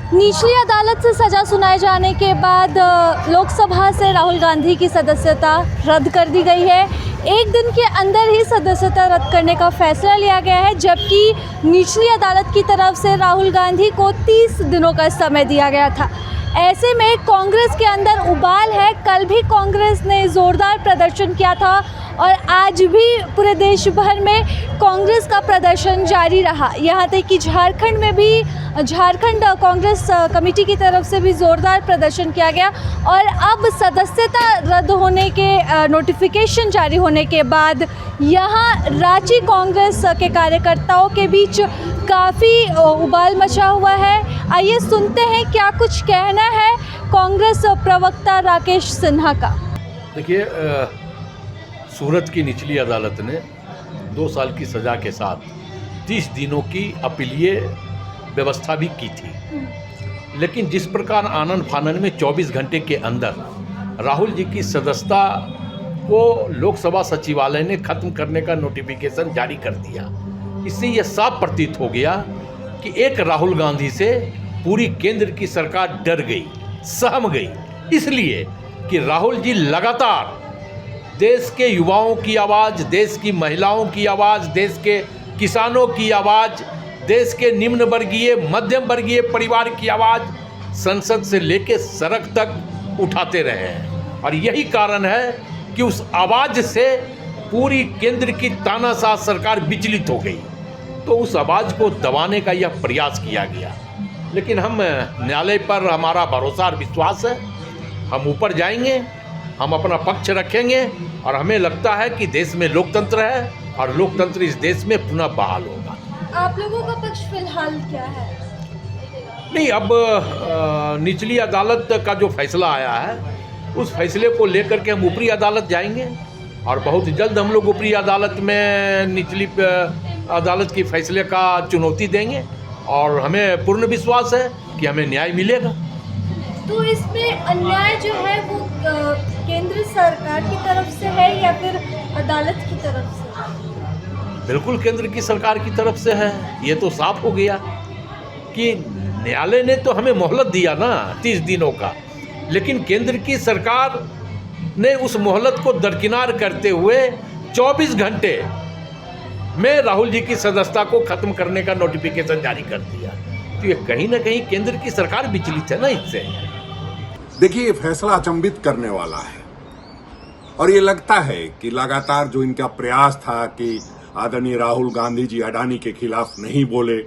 निचली अदालत से सज़ा सुनाए जाने के बाद लोकसभा से राहुल गांधी की सदस्यता रद्द कर दी गई है। एक दिन के अंदर ही सदस्यता रद्द करने का फैसला लिया गया है, जबकि निचली अदालत की तरफ से राहुल गांधी को 30 दिनों का समय दिया गया था। ऐसे में कांग्रेस के अंदर उबाल है। कल भी कांग्रेस ने ज़ोरदार प्रदर्शन किया था और आज भी पूरे देश भर में कांग्रेस का प्रदर्शन जारी रहा। यहाँ तक कि झारखंड में भी झारखंड कांग्रेस कमेटी की तरफ से भी ज़ोरदार प्रदर्शन किया गया और अब सदस्यता रद्द होने के नोटिफिकेशन जारी होने के बाद यहाँ रांची कांग्रेस के कार्यकर्ताओं के बीच काफ़ी उबाल मचा हुआ है। आइए सुनते हैं क्या कुछ कहना है कांग्रेस प्रवक्ता राकेश सिन्हा का। देखिए, सूरत की निचली अदालत ने 2 साल की सज़ा के साथ 30 दिनों की अपीलीय व्यवस्था भी की थी, लेकिन जिस प्रकार आनन फानन में 24 घंटे के अंदर राहुल जी की सदस्यता को लोकसभा सचिवालय ने ख़त्म करने का नोटिफिकेशन जारी कर दिया, इससे यह साफ प्रतीत हो गया कि एक राहुल गांधी से पूरी केंद्र की सरकार डर गई, सहम गई, इसलिए कि राहुल जी लगातार देश के युवाओं की आवाज़, देश की महिलाओं की आवाज़, देश के किसानों की आवाज़, देश के निम्न वर्गीय मध्यम वर्गीय परिवार की आवाज़ संसद से लेकर सड़क तक उठाते रहे हैं। और यही कारण है कि उस आवाज़ से पूरी केंद्र की तानाशाह सरकार विचलित हो गई, तो उस आवाज़ को दबाने का यह प्रयास किया गया। लेकिन हम न्यायालय पर हमारा भरोसा और विश्वास है, हम ऊपर जाएंगे, हम अपना पक्ष रखेंगे और हमें लगता है कि देश में लोकतंत्र है और लोकतंत्र इस देश में पुनः बहाल होगा। आप लोगों का पक्ष फिलहाल क्या है? नहीं, अब निचली अदालत का जो फैसला आया है उस फैसले को लेकर के हम ऊपरी अदालत जाएंगे और बहुत जल्द हम लोग ऊपरी अदालत में निचली अदालत की फैसले का चुनौती देंगे और हमें पूर्ण विश्वास है कि हमें न्याय मिलेगा। तो इसमें अन्याय जो है वो केंद्र सरकार की तरफ से है या फिर अदालत की तरफ से? बिल्कुल केंद्र की सरकार की तरफ से है। ये तो साफ हो गया कि न्यायालय ने तो हमें मोहलत दिया ना 30 दिनों का, लेकिन केंद्र की सरकार ने उस मोहलत को दरकिनार करते हुए 24 घंटे में राहुल जी की सदस्यता को खत्म करने का नोटिफिकेशन जारी कर दिया। तो ये कहीं ना कहीं केंद्र की सरकार विचलित है ना इससे। देखिए, ये फैसला अचंभित करने वाला है और ये लगता है कि लगातार जो इनका प्रयास था कि आदरणीय राहुल गांधी जी अडानी के खिलाफ नहीं बोले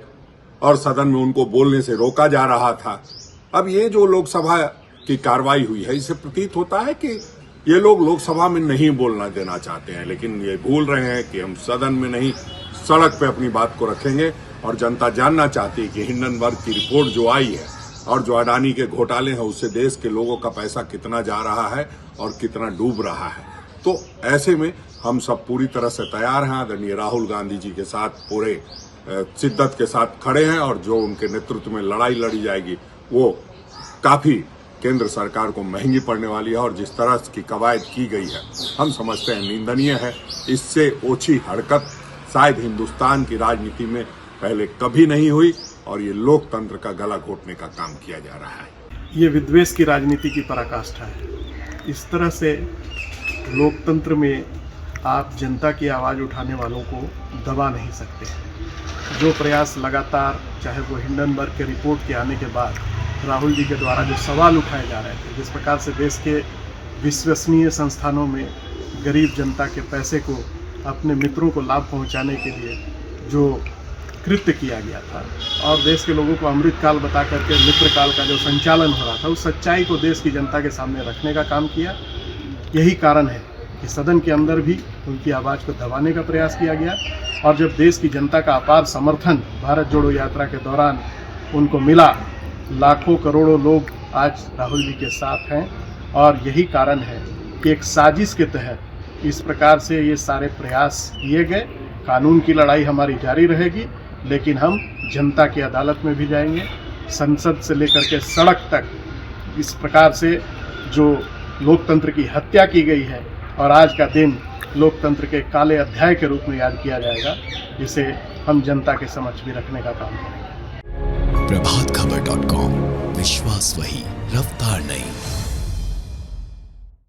और सदन में उनको बोलने से रोका जा रहा था, अब ये जो लोकसभा की कार्रवाई हुई है, इससे प्रतीत होता है कि ये लोग लोकसभा में नहीं बोलना देना चाहते हैं, लेकिन ये भूल रहे हैं कि हम सदन में नहीं सड़क पे अपनी बात को रखेंगे। और जनता जानना चाहती है कि हिंडनबर्ग की रिपोर्ट जो आई है और जो अडानी के घोटाले हैं, उससे देश के लोगों का पैसा कितना जा रहा है और कितना डूब रहा है। तो ऐसे में हम सब पूरी तरह से तैयार हैं, आदरणीय राहुल गांधी जी के साथ पूरे शिद्दत के साथ खड़े हैं और जो उनके नेतृत्व में लड़ाई लड़ी जाएगी वो काफी केंद्र सरकार को महंगी पड़ने वाली है। और जिस तरह की कवायद की गई है, हम समझते हैं निंदनीय है। इससे ओछी हरकत शायद हिंदुस्तान की राजनीति में पहले कभी नहीं हुई और ये लोकतंत्र का गला घोटने का काम किया जा रहा है। ये विद्वेष की राजनीति की पराकाष्ठा है। इस तरह से लोकतंत्र में आप जनता की आवाज़ उठाने वालों को दबा नहीं सकते। जो प्रयास लगातार, चाहे वो हिंडनबर्ग के रिपोर्ट के आने के बाद राहुल जी के द्वारा जो सवाल उठाए जा रहे थे, जिस प्रकार से देश के विश्वसनीय संस्थानों में गरीब जनता के पैसे को अपने मित्रों को लाभ पहुंचाने के लिए जो कृत्य किया गया था और देश के लोगों को अमृतकाल बता करके मित्रकाल का जो संचालन हो रहा था, उस सच्चाई को देश की जनता के सामने रखने का काम किया। यही कारण है कि सदन के अंदर भी उनकी आवाज़ को दबाने का प्रयास किया गया और जब देश की जनता का अपार समर्थन भारत जोड़ो यात्रा के दौरान उनको मिला, लाखों करोड़ों लोग आज राहुल जी के साथ हैं और यही कारण है कि एक साजिश के तहत इस प्रकार से ये सारे प्रयास किए गए। कानून की लड़ाई हमारी जारी रहेगी, लेकिन हम जनता की अदालत में भी जाएंगे, संसद से लेकर के सड़क तक। इस प्रकार से जो लोकतंत्र की हत्या की गई है और आज का दिन लोकतंत्र के काले अध्याय के रूप में याद किया जाएगा, जिसे हम जनता के समक्ष भी रखने का काम करेंगे। प्रभातखबर.com विश्वास वही, रफ्तार नहीं।